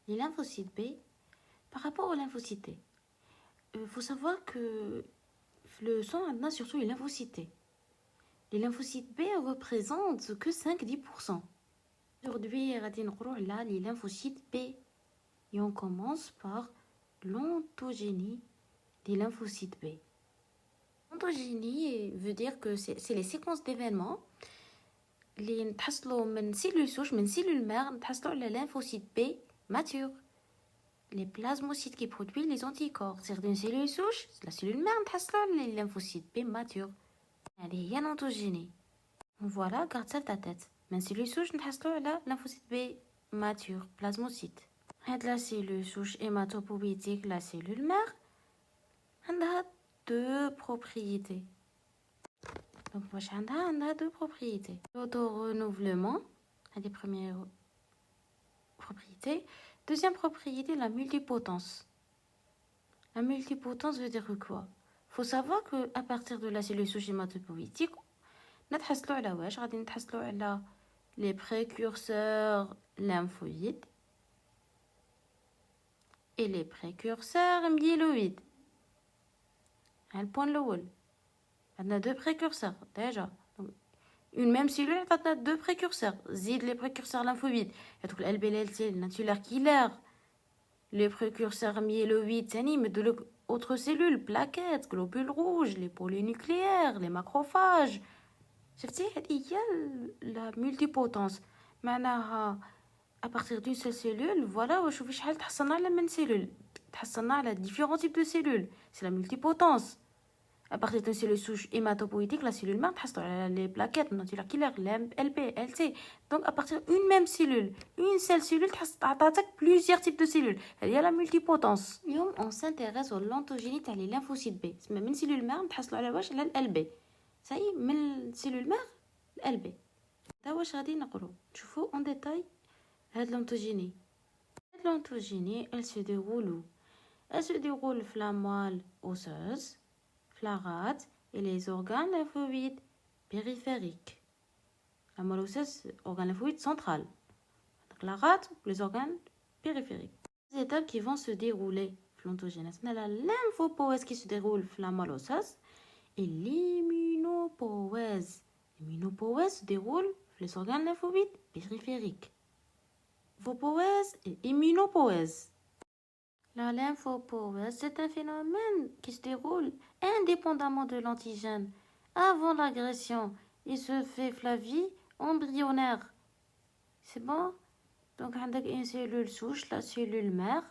les lymphocytes B par rapport aux lymphocytes T. Il faut savoir que le sang a surtout les lymphocytes T. Les lymphocytes B représentent que 5-10%. Aujourd'hui, on va là les lymphocytes B. Et on commence par l'ontogénie des lymphocytes B. L'ontogénie veut dire que c'est les séquences d'événements اللي نتحصلوا من cellules souches من cellules mères نتحصلوا على lymphocytes B matures. Les plasmocytes qui produisent les anticorps. Certaines cellules souches, la cellule mère نتحصلوا على les lymphocytes B matures. هذه هي l'ontogénie. Voilà, garde ça dans ta tête. من cellules souches نتحصلوا على lymphocytes B matures, plasmocytes. هاد la cellule souche hématopoïétique, la cellule mère, عندها deux propriétés. Donc, on a deux propriétés. L'auto-renouvellement, la première propriété. Deuxième propriété, la multipotence. La multipotence veut dire quoi? Il faut savoir qu'à partir de la cellule souche hématopoïétique, on a les précurseurs lymphoïdes et les précurseurs myéloïdes. Le point de l'eau. On a deux précurseurs, déjà. Donc, une même cellule, on a deux précurseurs. Zid les précurseurs lymphoïdes. Il y a le LBLT, le naturel killer. Les précurseurs myéloïdes, mais de l'autre cellule, plaquettes, globules rouges, les polynucléaires, les macrophages. Il y a la multipotence. معناها à partir d'une seule cellule, voilà, وشوفي شحال تحصلنا على من cellule. تحصلنا على différents types de cellules. C'est la multipotence. À partir d'une cellule souche hématopoïétique, la cellule mère les plaquettes, LP, LC. Donc, à partir d'une même cellule, une seule cellule, attaque plusieurs types de cellules. Il y a la multipotence. On s'intéresse aux l'ontogénie des lymphocytes B. Même une cellule mère, on LB. Ça y est, من cellule mère, LB. ده واش غادي نقرو نشوفو en détail هاد l'ontogénie. L'ontogénie, elle se déroule où? Elle se déroule dans la moelle osseuse, la rate et les organes lymphoïdes périphériques. La moelle osseuse, organe lymphoïde central. Donc la rate, les organes périphériques. Les étapes qui vont se dérouler l'ontogénèse. On a la lymphopoèse qui se déroule dans la moelle osseuse et l'immunopoèse. L'immunopoèse se déroule dans les organes lymphoïdes périphériques. Lymphopoèse et immunopoèse. La lymphopoèse, c'est un phénomène qui se déroule indépendamment de l'antigène. Avant l'agression, il se fait la vie embryonnaire. C'est bon? Donc, on a une cellule souche, la cellule mère.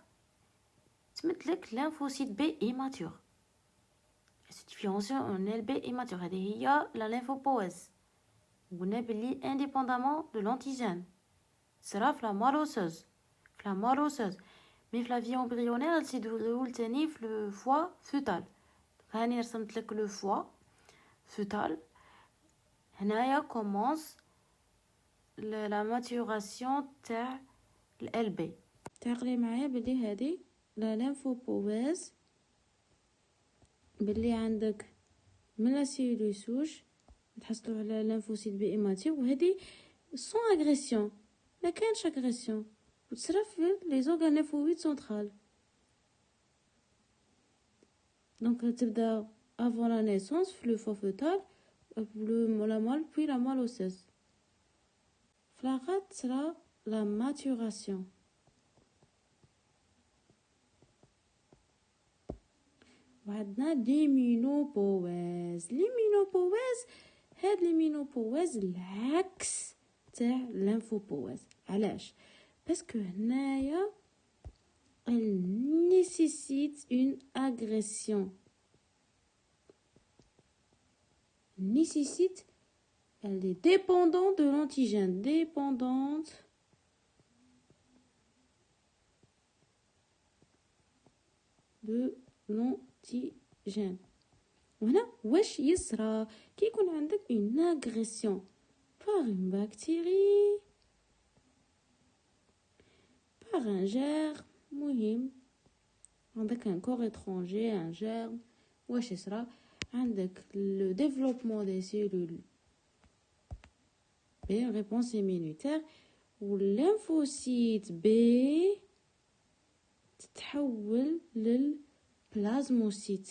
C'est le lymphocyte B immature. Elle se différencie en LB immature. Il y a la lymphopoèse. On est indépendamment de l'antigène. C'est la moelle osseuse. La moelle osseuse. Mais la vie embryonnaire, elle se déroule le foie fœtal. هاني رسمت لك le foie fœtal. هنايا commence la maturation تاع LB. تعقلي معايا بلي هذه la lymphopoèse بلي عندك من la cellule souche نتحصلوا على lymphocyte B immature وهذه sans agression. ما كانش agression. وتصرف في les organes lymphoïdes centrales. Donc, تبدا avant la naissance, le foie fœtal, la moelle, puis la moelle osseuse. La rate sera la maturation. وعندنا l'immunopoèse. L'immunopoèse, هاد l'immunopoèse العكس تاع lymphopoèse. علاش؟ Parce que هنايا elle nécessite une agression. Nécessite, elle est dépendante de l'antigène. Dépendante de l'antigène. Voilà, واش يصرى كي يكون عندك une agression par une bactérie, par un germe. مهم عندك un corps étranger, un germe. واش يصرى عندك le développement des cellules B, réponse immunitaire, ou lymphocyte B تتحول للبلازموسيت.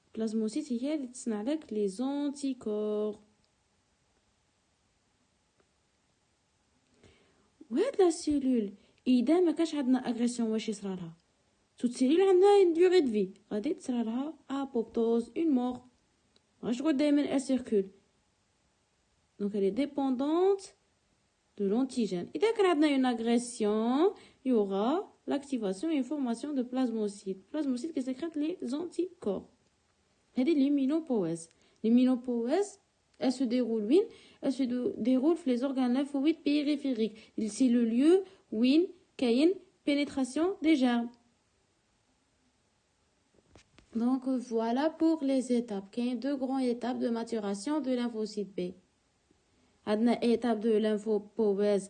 البلازموسيت هي اللي تصنع لك لي زونتيكور. وهاد لا سيلول اذا ما كانش عندنا اغريسيون واش يصرى لها؟ توت سيلول عندها ديوغي دو في، غادي تصرى لها ابوبتوز اون مور، واش تقعد دائما اسيركول. دونك elle est dépendante de l'antigène. اذا كان عندنا اون اغريسيون يوغا l'activation et formation de plasmocytes. Plasmocytes qui sécrètent les anticorps. هذه l'immunopoèse. L'immunopoèse elle se déroule où? Elle se déroule dans les organes lymphoïdes périphériques. C'est le lieu où il y a une pénétration des germes. Donc voilà pour les étapes. Il y a deux grandes étapes de maturation de lymphocyte B. On a étape de lymphopoèse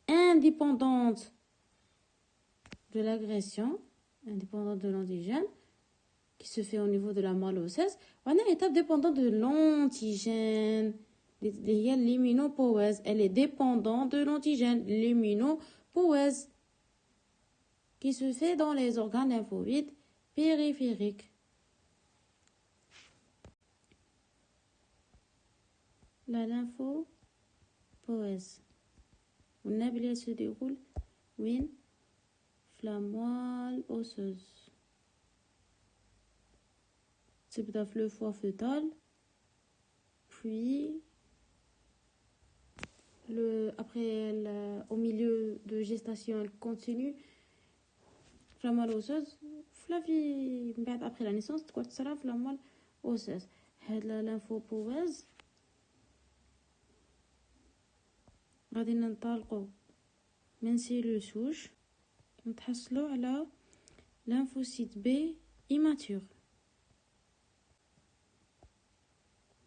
indépendante de l'agression, indépendante de l'antigène, qui se fait au niveau de la moelle osseuse. On a étape dépendante de l'antigène. L'immunopoèse, elle est dépendante de l'antigène. L'immunopoèse qui se fait dans les organes lymphoïdes périphériques. La lymphopoèse. On a bien se déroule dans la moelle osseuse. C'est peut-être le foie fœtal, puis au milieu de gestation, elle continue. La moelle osseuse, après la naissance, tu sera la moelle osseuse. La lymphopoèse, غادي ننطلقوا من سيلول سوج نتحصلوا على lymphocyte B immature.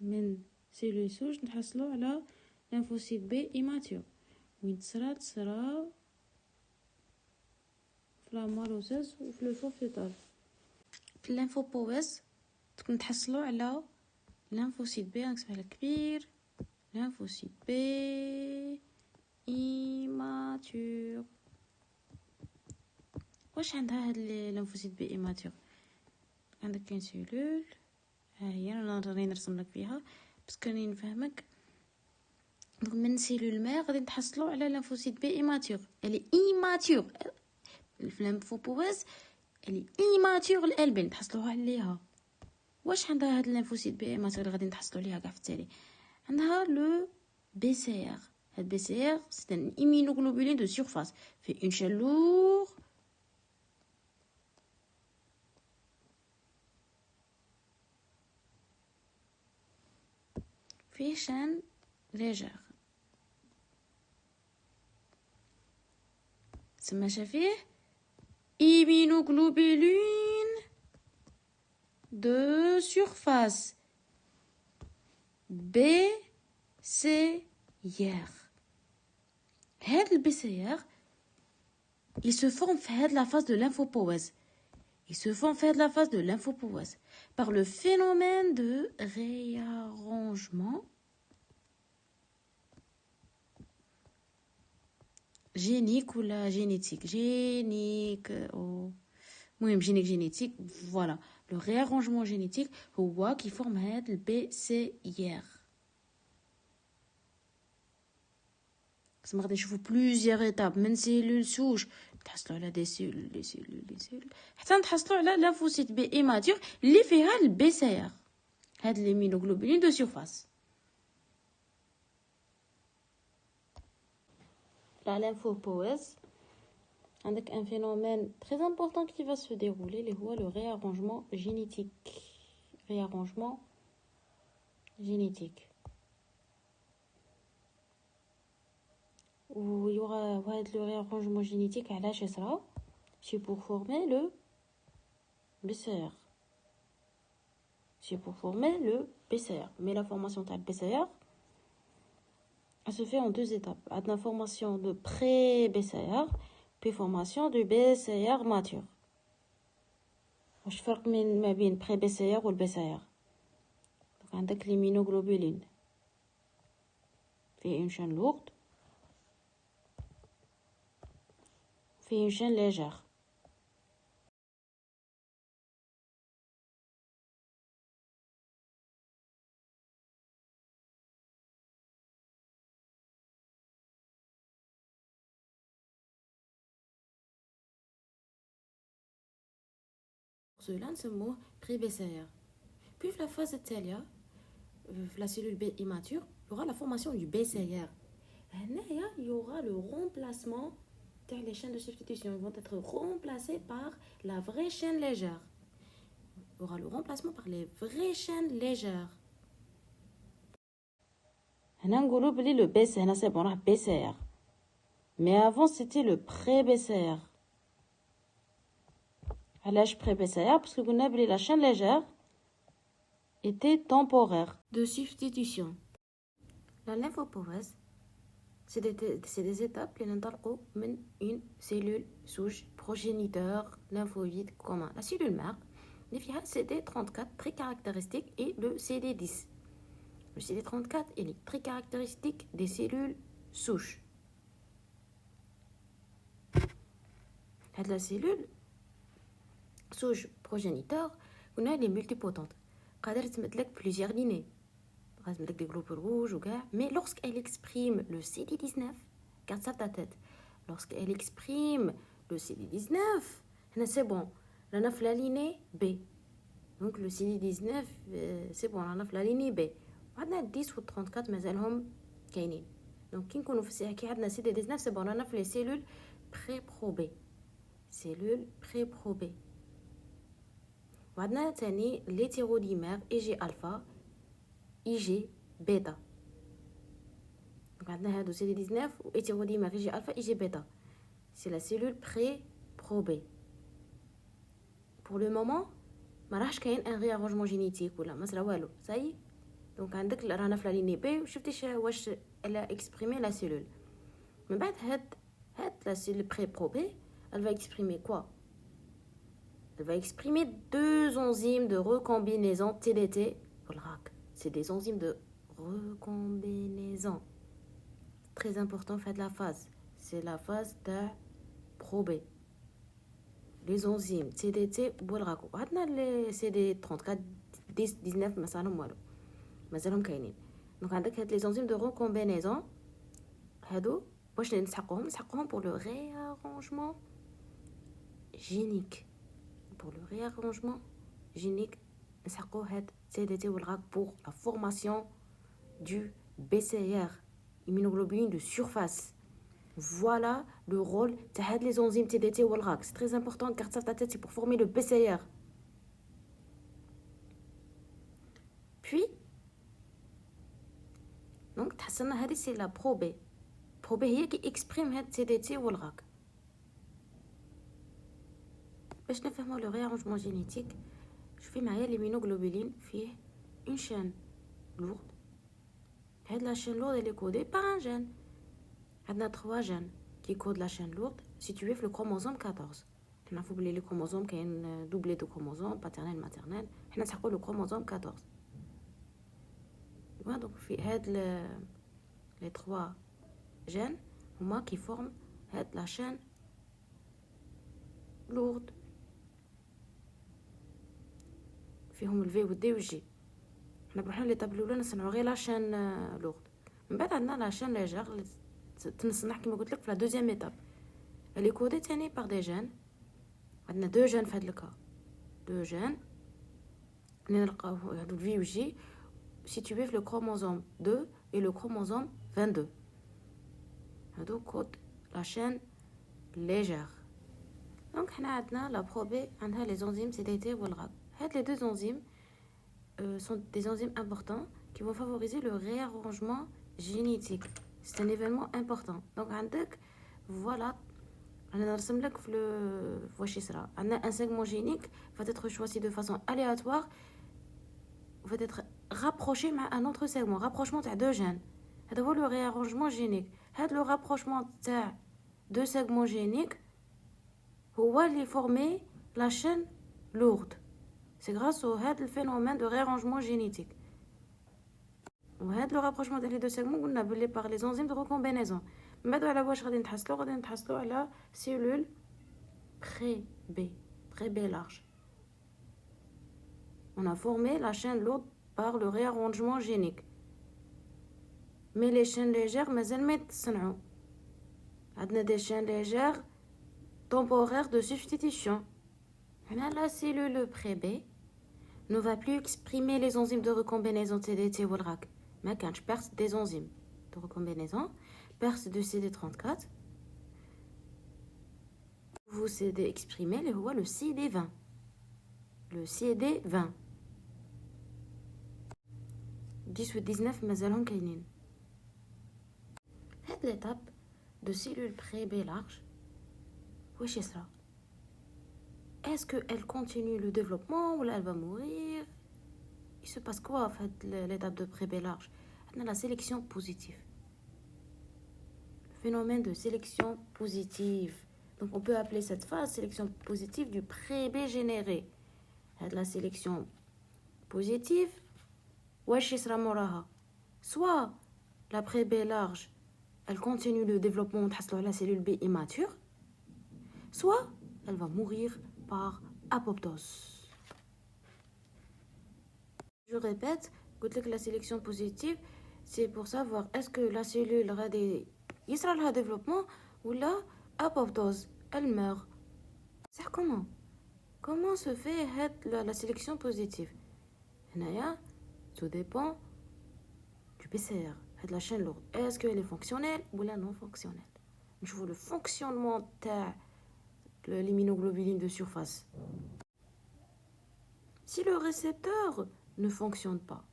من سيلول سوج نتحصلوا على lymphocyte B immature وين تصرى في لا moelle osseuse وفي لو فو فيتال. في الليمفوبويز نتحصلوا على lymphocyte B نكتبها كبير lymphocyte B immature. واش عندها هاد الليمفوسيت بي ايماتور؟ عندك كاين سيلول ها هي، انا راني نرسم لك فيها بس كاني نفهمك. دونك من سيلول ما غادي نتحصلوا على ليمفوسيت بي ايماتور. الي ايماتور في الليمفوبويز، الي ايماتور القلب نتحصلوا عليها. واش عندها هاد الليمفوسيت بي ايماتور اللي غادي نتحصلوا عليها كاع في التالي؟ عندها لو BCR. Le BCR, c'est un immunoglobuline de surface. Fait une chaîne lourde. Fait une chaîne légère. C'est ma chafie. Immunoglobuline de surface. BCR. Le BCR, il se forme fait la phase de lymphopoèse. Il se forme fait la phase de lymphopoèse par le phénomène de réarrangement génique ou la génétique. Génique, génétique, voilà. Le réarrangement génétique, qui forme le BCR. غادي نشوفوا plusieurs étapes من سيلول سوج نتحصلوا على دي سيلول حتى نتحصلوا على ليمفوسيت بي ايماتور اللي فيها البي سي ار. هاد ليمينوغلوبولين دو سيرفاس. La lymphopoèse, عندك un phénomène très important qui va se dérouler اللي هو le réarrangement génétique. Réarrangement génétique. Où il y aura le réarrangement génétique à l'HSRA, c'est pour former le BCR. C'est pour former le BCR. Mais la formation de BCR, elle se fait en deux étapes. La formation de pré-BCR, puis formation de BCR mature. Je fais le pré-BCR ou le BCR. Donc, on a l'immunoglobuline. Fait une chaîne lourde. une chaîne légère. Cela نسموه pré-BCR. Puis la phase التالية la cellule B immature, il y aura la formation du BCR. Il y aura le remplacement des chaînes de substitution. Ils vont être remplacés par la vraie chaîne légère. Il y aura le remplacement par les vraies chaînes légères. Le BCR, c'est bon, BCR. Mais avant, c'était le pré-BCR. À l'âge pré-BCR, parce que vous n'avez la chaîne légère était temporaire. De substitution. La lymphoporèse, c'est des étapes qui n'interrogent une cellule souche progéniteur lymphoïde commun. La cellule mère, les CD34 très caractéristique et le CD10. Le CD34 est très caractéristique des cellules souches. La cellule souche progéniteur, on a les multipotentes. قادرة تمثلك plusieurs lignées. تمثلك des groupes rouges ou gars. Mais lorsqu'elle exprime le CD19, garde ça dans ta tête. Lorsqu'elle exprime le CD19, c'est bon. On a la lignée B. Donc le CD19, c'est bon. On a la lignée B. On a 10 ou 34 مازالهم كاينين. Donc كي نكونوا كي عندنا CD19 c'est bon. On a les cellules pré-probées. Cellules pré-probées. وعندنا تاني l'hétérodimère IG alpha IG bêta. Donc عندنا هادو CD19 و hétérodimère IG alpha IG bêta. C'est la cellule pré-probée. Pour le moment ما راحش كاين un réarrangement génétique ولا ما صرا والو. Ça y est. Donc عندك رانا في la lignée B وشفتيش واش elle a exprimé la cellule. من بعد هاد la cellule pré-probée, elle va exprimer quoi? Elle va exprimer deux enzymes de recombinaison TDT pour le RAC. C'est des enzymes de recombinaison. Très important, faites la phase. C'est la phase de probée. Les enzymes TDT pour le RAC. On a les CD34, 10, 19, مثلا والو. مازالهم كاينين. Donc عندك هاد les enzymes de recombinaison. هادو واش نسحقوهم pour le réarrangement génique. Pour le réarrangement génique, CDT pour la formation du BCR, immunoglobuline de surface. Voilà le rôle de les enzymes TDT ou c'est très important, garde ça dans ta tête, c'est pour former le BCR. Puis, donc, c'est la probée. Probée qui exprime TDT ou باش نفهموا le réarrangement génétique, je fais معايا l'immunoglobuline فيه une chaîne lourde. هاد la chaîne lourde elle est codée par un gène. عندنا 3 gènes qui codent la chaîne lourde située في le chromosome 14. نعرفوا بلي les chromosomes كاين doublé de chromosomes paternel maternel. حنا نسحقوا le chromosome 14. Donc في هاد les 3 gènes هما qui forment هاد la chaîne lourde. فيهم الفي والدي والجي. حنا بروحنا لي طاب الاولى نصنعوا غير لاشين لورد. من بعد عندنا لاشين ليجير تنصنع كيما قلت لك في لا دوزيام ايتاب. اللي كودي تاني بار دي جين. عندنا 2 جين في هاد الكا. 2 جين اللي نلقاو هادو الفي والجي situés في لو كروموزوم 2 et le chromosome 22. هادو كود لاشين ليجير. Donc حنا عندنا لا بروبي عندها لي زونزيم CDT والغاب. Les deux enzymes sont des enzymes importants qui vont favoriser le réarrangement génétique. C'est un événement important. Donc, voilà, un segment génique va être choisi de façon aléatoire, va être rapproché à un autre segment, rapprochement de 2 gènes. C'est le réarrangement génique. Le rapprochement de 2 segments géniques va former la chaîne lourde. C'est grâce au phénomène de réarrangement génétique. Le rapprochement des deux segments, on a appelé par les enzymes de recombinaison. من بعد على واش غادي نتحصلوا على cellule très B large. On a formé la chaîne lourde par le réarrangement génique. Mais les chaînes légères مازال ما يتصنعوا. عندنا des chaînes légères temporaires de substitution. La cellule pré-B ne va plus exprimer les enzymes de recombinaison TDT ou RAC. Mais quand je perce des enzymes de recombinaison, perce de CD34, vous CD exprimé le CD20. Le CD20. 10 ou 19 مازالهم كاينين. Cette l'étape de cellule pré-B large, واش يصرى؟ Est-ce qu'elle continue le développement ou elle va mourir? Il se passe quoi en fait l'étape de pré-B large? On a la sélection positive. Le phénomène de sélection positive. Donc on peut appeler cette phase sélection positive du pré-B généré. La sélection positive, واش يصرى موراها؟ Soit la pré-B large, elle continue le développement de la cellule B immature, soit elle va mourir par apoptose. Je répète, la sélection positive, c'est pour savoir est-ce que la cellule a des développement ou la apoptose, elle meurt. C'est comment se fait la sélection positive? Tout dépend du PCR, de la chaîne lourde. Est-ce qu'elle est fonctionnelle ou non fonctionnelle? Je vois le fonctionnement de l'immunoglobuline de surface. Si le récepteur ne fonctionne pas,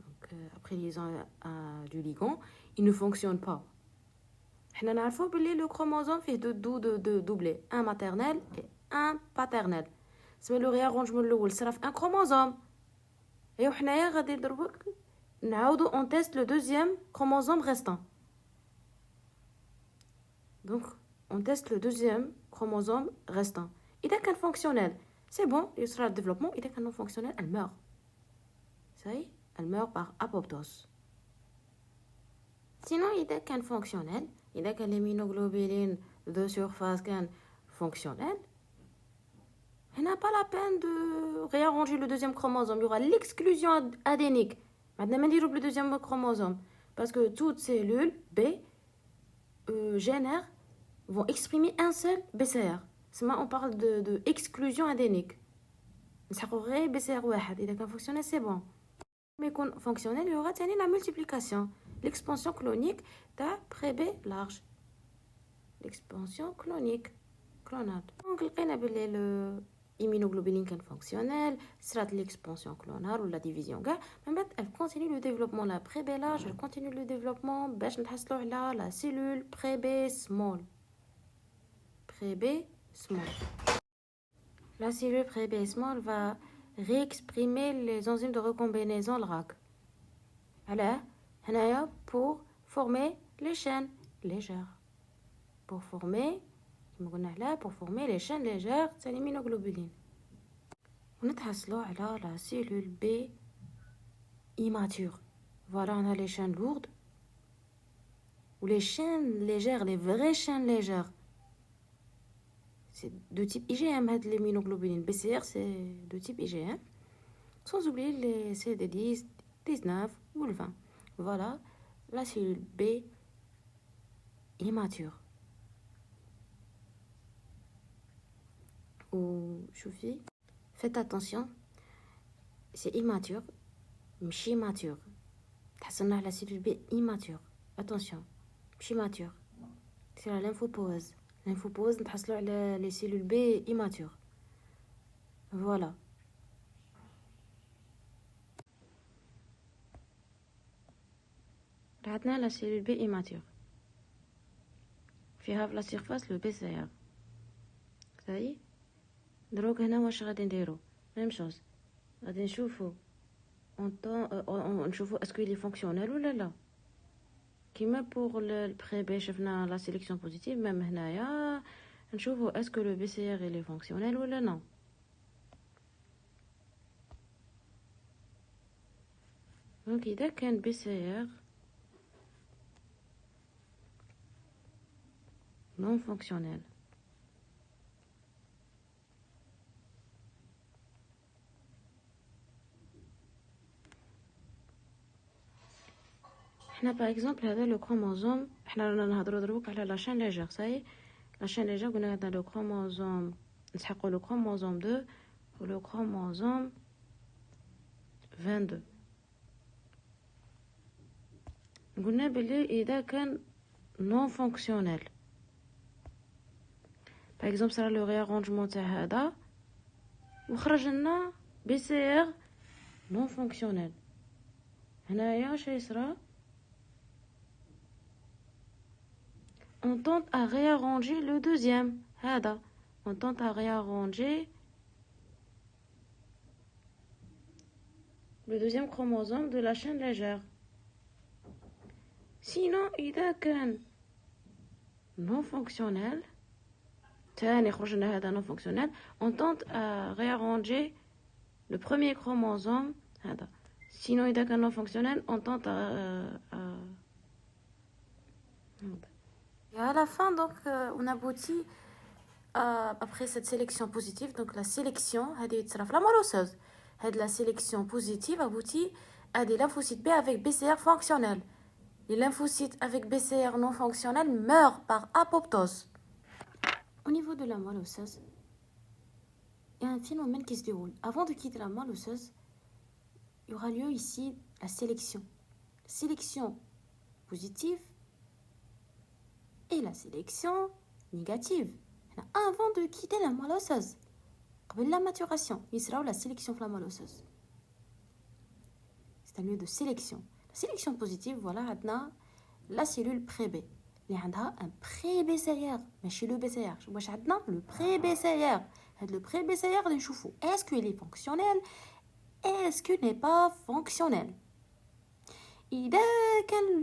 donc après liaison du ligand, il ne fonctionne pas. On a le chromosome fait deux doublés, un maternel et un paternel. C'est le réarrangement un chromosome. Et on teste le deuxième chromosome restant. Donc, on teste le deuxième chromosome restant. Il est qu'un fonctionnel. C'est bon, il sera le développement. Il est qu'un non fonctionnel, elle meurt. Ça y est, elle meurt par apoptose. Sinon, il est qu'un fonctionnel. Il est qu'un immunoglobuline de surface fonctionnel. Il n'a pas la peine de réarranger le deuxième chromosome. Il y aura l'exclusion adénique. Maintenant, on va le deuxième chromosome. Parce que toutes cellules B génèrent vont exprimer un seul BCR. On parle de exclusion adénique. نسحقوا BCR واحد. إذا كان fonctionnel, c'est bon. Mais quand fonctionnel, il y aura la multiplication. L'expansion clonique de pré-B large. L'expansion clonique. Clonale. Donc, le immunoglobuline fonctionnelle, sera l'expansion clonale ou la division. Elle continue le développement. La pré-B large, elle continue le développement. La cellule pré-B small. Pré-B small. La cellule pré-B small va réexprimer les enzymes de recombinaison RAC. Alors, pour former les chaînes légères. Pour former les chaînes légères de l'immunoglobuline. On a la cellule B immature. Voilà, on a les chaînes lourdes. Ou les chaînes légères, les vraies chaînes légères. C'est de type IgM, l'immunoglobuline. BCR, c'est de type IgM. Sans oublier les CD10, 19 ou le 20. Voilà, la cellule B immature. Ou choufi, faites attention, c'est immature, مش immature. تحصلنا la cellule B immature. Attention, مش immature. C'est la lymphopose. Lymphopose, نتحصلوا على les cellules B immature. Voilà. عندنا la cellule B immature. فيها في la surface le BCR. Ça y est. دروك هنا واش غادي نديرو ميم شوز غادي نشوفو نشوفو اسكو لي فونكسيونيل ولا لا كيما بوغ البري بي شفنا لا سيليكسيون بوزيتيف ميم هنايا نشوفو اسكو لو بي سي ار لي فونكسيونيل ولا لا دونك اذا كان بي سي ار non fonctionnel. Par exemple, le chromosome, on a la chaîne légère, ça y est, la chaîne légère, on a le chromosome 2 ou le chromosome 22. On a dit non fonctionnel. Par exemple, ça le réarrangement de هذا وخرج لنا BCR non fonctionnel. هنايا شي يصرى on tente à réarranger le deuxième. On tente à réarranger le deuxième chromosome de la chaîne légère. Sinon, il a qu'un non fonctionnel. Non fonctionnel. On tente à réarranger le premier chromosome. Sinon, il a qu'un non fonctionnel. On tente Et à la fin, donc, on aboutit après cette sélection positive. Donc, la sélection, la sélection positive aboutit à des lymphocytes B avec BCR fonctionnel. Les lymphocytes avec BCR non fonctionnel meurent par apoptose. Au niveau de la moelle osseuse, il y a un phénomène qui se déroule. Avant de quitter la moelle osseuse, il y aura lieu ici la sélection. Sélection positive et la sélection négative. Avant de quitter la moelle osseuse, après la maturation, il sera la sélection de la moelle osseuse. C'est un lieu de sélection. La sélection positive, voilà, maintenant, la cellule pré-B. Il y a un pré-BCR, mais chez le BCR. Le pré-BCR. Le pré-BCR, est-ce qu'il est fonctionnel? Est-ce qu'il n'est pas fonctionnel? Il y a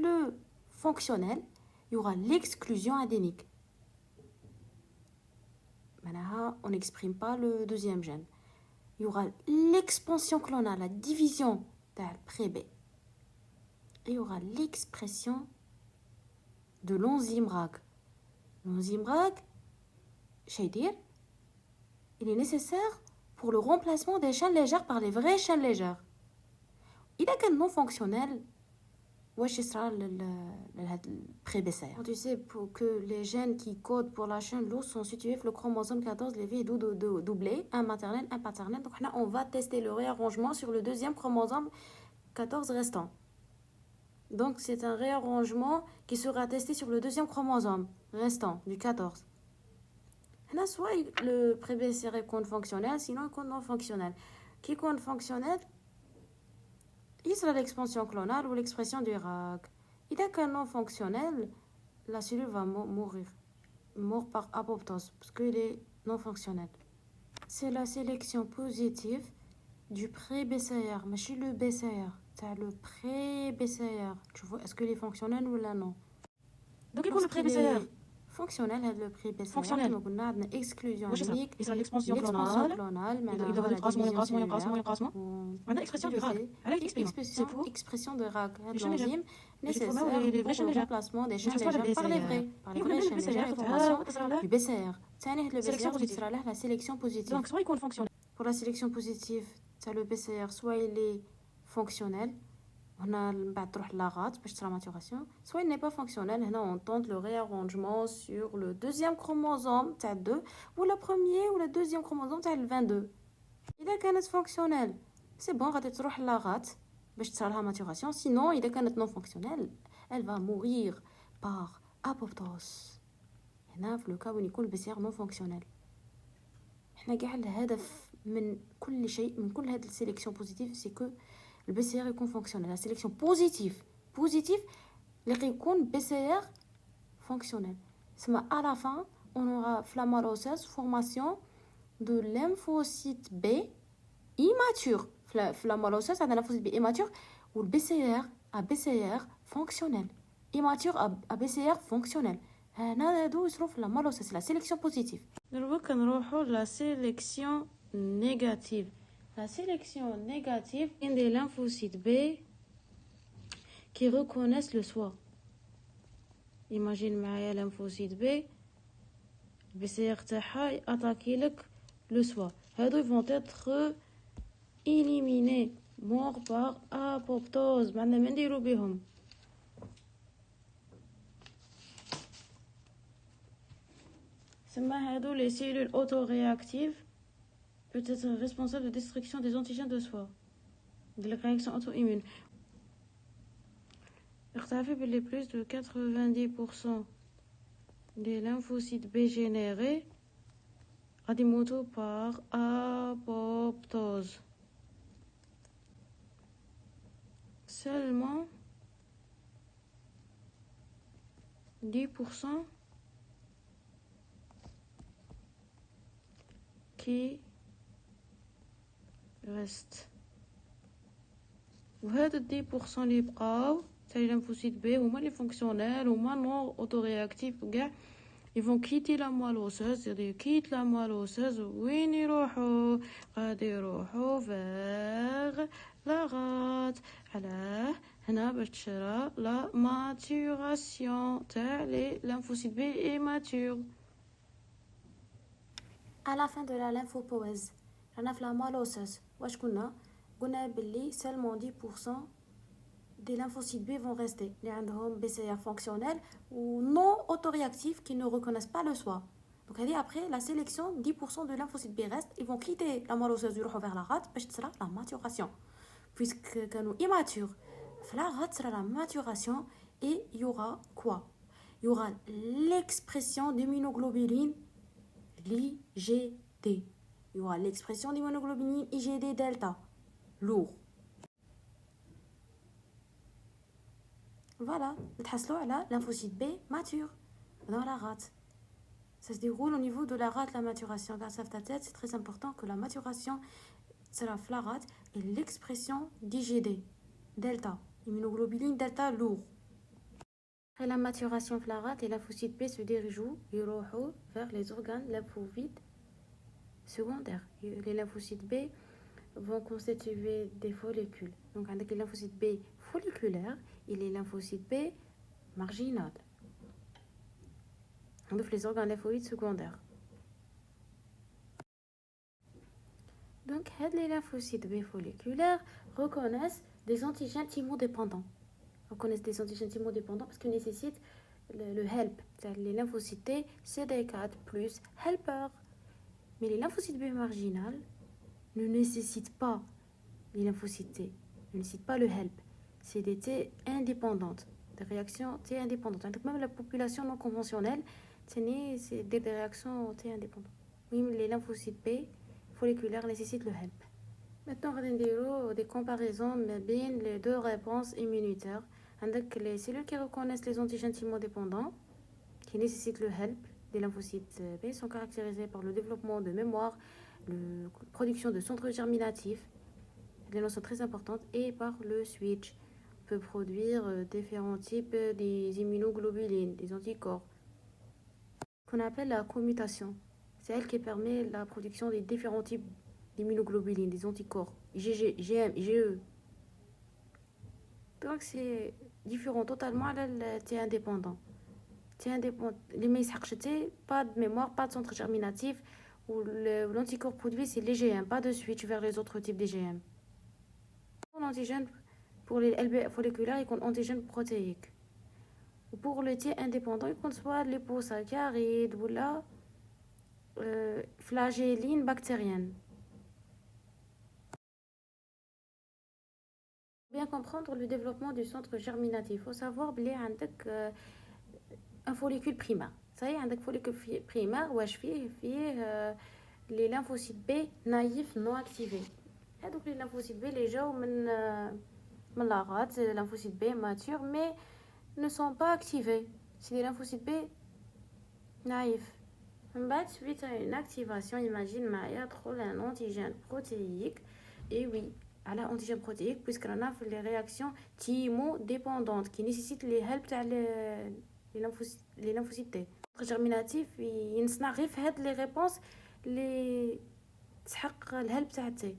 le fonctionnel, il y aura l'exclusion adénique. Maintenant, on n'exprime pas le deuxième gène. Il y aura l'expansion clonale, la division de pré-B. Et il y aura l'expression de l'enzyme RAG. L'enzyme RAG, il est nécessaire pour le remplacement des chaînes légères par les vraies chaînes légères. Il a qu'un non fonctionnel. واش يصرى pré-BCR. Tu sais, pour que les gènes qui codent pour la chaîne lourde sont situés sur le chromosome 14, les vies doublés, un maternel, un paternel. Donc là, on va tester le réarrangement sur le deuxième chromosome 14 restant. Donc c'est un réarrangement qui sera testé sur le deuxième chromosome restant du 14. Là, soit le pré-BCR est fonctionnel, sinon il est non fonctionnel. Qui est fonctionnel? Il sera l'expansion clonale ou l'expression du RAG. Il est qu'un non fonctionnel, la cellule va mourir par apoptose parce qu'il est non fonctionnel. C'est la sélection positive du pré-BCR, mais chez le BCR. C'est le pré-BCR. Tu vois, est-ce qu'il est fonctionnel ou là non? Donc, il faut le pré-BCR. Fonctionnel, le pré-BCR. Fonctionnel. Donc, on a une exclusion unique. Il sera l'expansion clonale. Il doit avoir l'écrasement. On a l'expression du RAG. Expression de RAG. L'enzyme nécessaire pour le remplacement des chaînes légères par les vraies chaînes légères et formation du BCR. Le BCR sera là la sélection positive. Donc, soit il compte fonctionnel. Pour la sélection positive, le BCR, soit il est fonctionnel, on a la rate pour la maturation, soit il n'est pas fonctionnel. On tente le réarrangement sur le deuxième chromosome 2 ou le premier ou le deuxième chromosome 22. Il est quand fonctionnel, c'est bon, la rate pour la maturation. Sinon, il est quand non fonctionnel, elle va mourir par apoptose. Dans le cas où il y a le BCR non fonctionnel. الهدف من كل شيء من كل هذه السيليكسيون بوزيتيف سي كو البي سي ار يكون فونكسيونيل. لا سيليكسيون بوزيتيف اللي يكون بي سي ار فونكسيونيل سما à la fin on aura في la moelle osseuse formation de lymphocyte B immature. في la moelle osseuse عندنا lymphocyte B immature والبي سي ار à BCR fonctionnel, immature à BCR fonctionnel. هنا هادو يصرو في la moelle osseuse. La sélection positive. نروحوا la sélection négative. La sélection négative est des lymphocytes B qui reconnaissent le soi. Imagine معايا lymphocyte B البي تاعها ياتاكي لك لو سوا. هادو vont être éliminés mort par apoptose. معنا ما نديرو بهم. سما هادو les cellules autoréactives peut être responsable de destruction des antigènes de soi de la réaction auto-immune. اختفى باللي plus de 90% des lymphocytes B générés غادي يموتوا par apoptose. Seulement 10% qui reste. وهذا 10% اللي بقاو تاع les lymphocytes B هما les fonctionnels هما non autoréactifs كاع. Ils vont quitter la moelle osseuse, c'est-à-dire ils quittent la moelle osseuse. وين يروحوا؟ غادي يروحوا vers la rate. علاه هنا باش تشرى la maturation تاع les lymphocytes B immatures. À la fin de la lymphopoèse رانا في la moelle osseuse. واش قلنا باللي seulement 10% des lymphocytes B vont rester. Les عندهم BCR fonctionnels ou non autoréactifs qui ne reconnaissent pas le soi. Donc après la sélection, 10% de lymphocytes B restent, ils vont quitter la moelle osseuse vers la rate باش تصرى la maturation. Puisque كانوا immatures, la rate sera la maturation et il y aura quoi? Il y aura l'expression d'immunoglobuline l'IgD. Il y aura l'expression d'immunoglobuline IgD delta, lourd. Voilà, نتحصلوا على lymphocyte B mature dans la rate. Ça se déroule au niveau de la rate, la maturation. Grâce à ta tête, c'est très important que la maturation sera la rate et l'expression d'IgD, delta, immunoglobuline delta lourd. Après la maturation de la rate, les lymphocytes B se dirigent vers les organes lymphoïdes secondaires. Les lymphocytes B vont constituer des follicules. Donc, avec les lymphocytes B folliculaires et les lymphocytes B marginales. Donc, les organes lymphoïdes secondaires. Donc, les lymphocytes B folliculaires reconnaissent des antigènes thymodépendants. Reconnaissent des antigènes thymodépendants parce qu'ils nécessitent le help. Les lymphocytes T, CD4 plus helper. Mais les lymphocytes B marginales ne nécessitent pas les lymphocytes T, ne nécessitent pas le help. C'est des T indépendantes, des réactions T indépendantes. Donc même la population non conventionnelle, c'est des réactions T indépendantes. Oui, mais les lymphocytes B folliculaires nécessitent le help. Maintenant, on va dire des comparaisons bien les deux réponses immunitaires. Avec les cellules qui reconnaissent les antigènes thymodépendants, qui nécessitent le help des lymphocytes B, sont caractérisées par le développement de mémoire, la production de centres germinatifs, des notions très importantes, et par le switch. On peut produire différents types des immunoglobulines, des anticorps, qu'on appelle la commutation. C'est elle qui permet la production des différents types d'immunoglobulines, des anticorps, IgG, IgM, IgE. Donc c'est différent totalement à la T indépendant. Les mésages, pas de mémoire, pas de centre germinatif, où l'anticorps produit c'est l'IgM, pas de switch vers les autres types d'IgM. L'antigène pour les LB folliculaires, il compte antigène protéique. Ou pour le T indépendant, il compte soit liposaccharides ou la flagelline bactérienne. Bien comprendre le développement du centre germinatif. Il faut savoir qu'il y a un follicule primaire. Ça y est, un follicule primaire où les lymphocytes B naïfs non activés. Et donc les lymphocytes B, les gens la rate, les lymphocytes B matures, mais ne sont pas activés. C'est des lymphocytes B naïfs. Suite à une activation, imagine il y a trop un antigène protéique. Et oui, à l'antigène protéique, puisqu'on a les réactions thymodépendantes qui nécessitent les help les lymphocytes T. Le germinatif, il n'arrive pas les réponses les تحقق الهلب تاع T.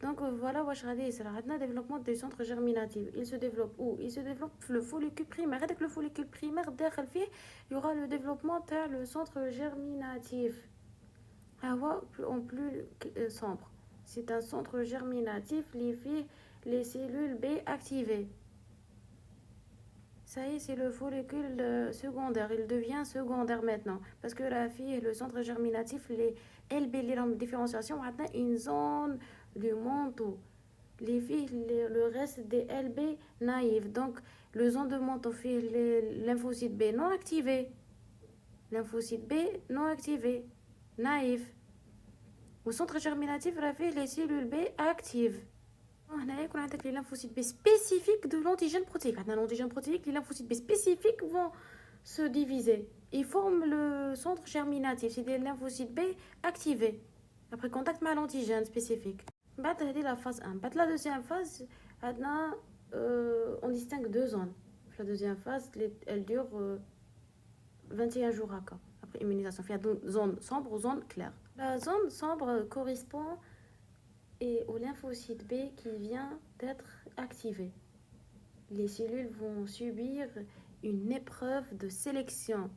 Donc voilà, واش غادي يصرى عندنا développement des centres germinatifs. Il se développe où? Il se développe le follicule primaire. هذاك le follicule primaire داخل فيه il y aura le développement تاع le centre germinatif. En plus sombre. C'est un centre germinatif اللي فيه les cellules B activées. Ça y est, c'est le follicule secondaire. Il devient secondaire maintenant. Parce que la fille, le centre germinatif, les LB, les différenciation, maintenant une zone du manteau. Les filles, le reste des LB naïfs. Donc, le zone de manteau fait les lymphocytes B non activés. Lymphocytes B non activés. Naïfs. Au centre germinatif, il fait les cellules B actives. On a les lymphocytes B spécifiques de l'antigène protéique. L'antigène protéique, les lymphocytes B spécifiques vont se diviser. Ils forment le centre germinatif. C'est des lymphocytes B activés. Après contact avec l'antigène spécifique. C'est la phase 1. La deuxième phase, on distingue deux zones. La deuxième phase, elle dure 21 jours après immunisation. Il y a une zone sombre ou zone claire. La zone sombre correspond au lymphocyte B qui vient d'être activé. Les cellules vont subir une épreuve de sélection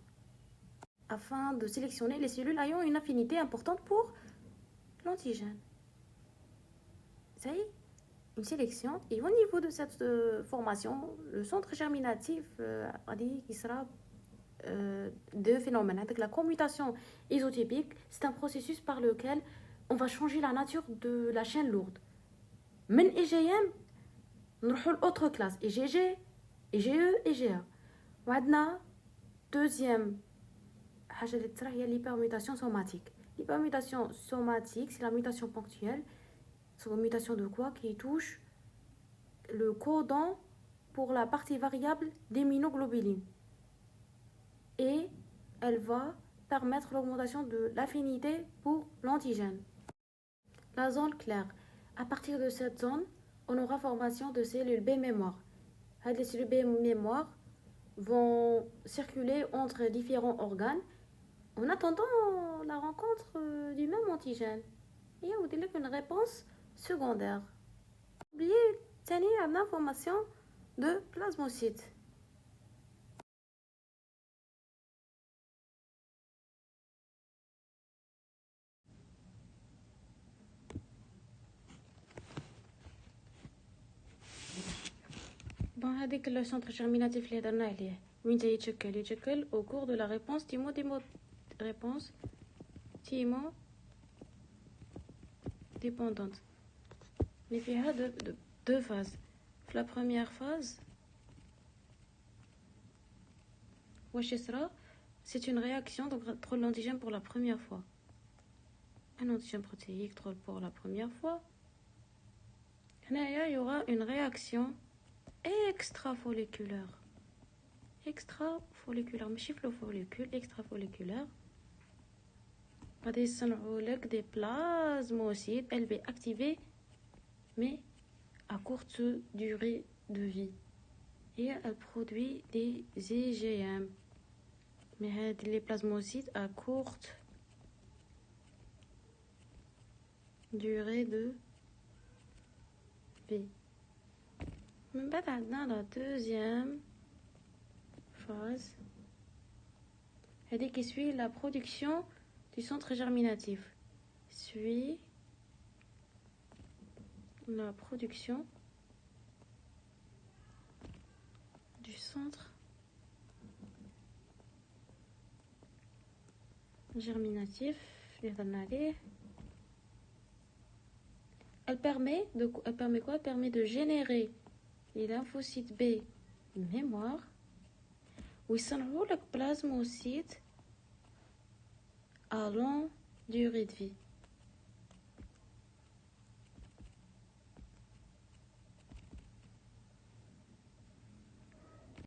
afin de sélectionner les cellules ayant une affinité importante pour l'antigène. Ça y est, une sélection. Et au niveau de cette formation, le centre germinatif qui sera deux phénomènes. Avec la commutation isotypique, c'est un processus par lequel on va changer la nature de la chaîne lourde. من IgM, نروحوا l'autre classe, IgG, IgE, IgA. وعندنا deuxième حاجة اللي تصرى هي l'hypermutation somatique. L'hypermutation somatique, c'est la mutation ponctuelle. C'est une mutation de quoi? Qui touche le codon pour la partie variable d'immunoglobulines. Et elle va permettre l'augmentation de l'affinité pour l'antigène. La zone claire. À partir de cette zone, on aura formation de cellules B mémoire. Les cellules B mémoire vont circuler entre différents organes en attendant la rencontre du même antigène. Et on dirait une réponse secondaire. Oubliez, tenez la formation de plasmocytes. Bon, هذيك le centre germinatif اللي هضرنا عليه وين جاي يتشكل au cours de la réponse thymo-dépendante. Il y a deux phases. La première phase, c'est une réaction donc trop l'antigène pour la première fois. Un antigène protéique trop pour la première fois. Il y aura une réaction extrafolliculaire. Mais chiffre le follicule extrafolliculaire. Des plasmocytes LB activés, mais à courte durée de vie. Et elle produit des IgM. Mais les plasmocytes à courte durée de vie. Dans la deuxième phase, elle qui suit la production du centre germinatif. Suit la production du centre germinatif. Elle permet quoi? Elle permet de générer les lymphocytes B mémoire où ils sont le plasmocyte à longue durée de vie.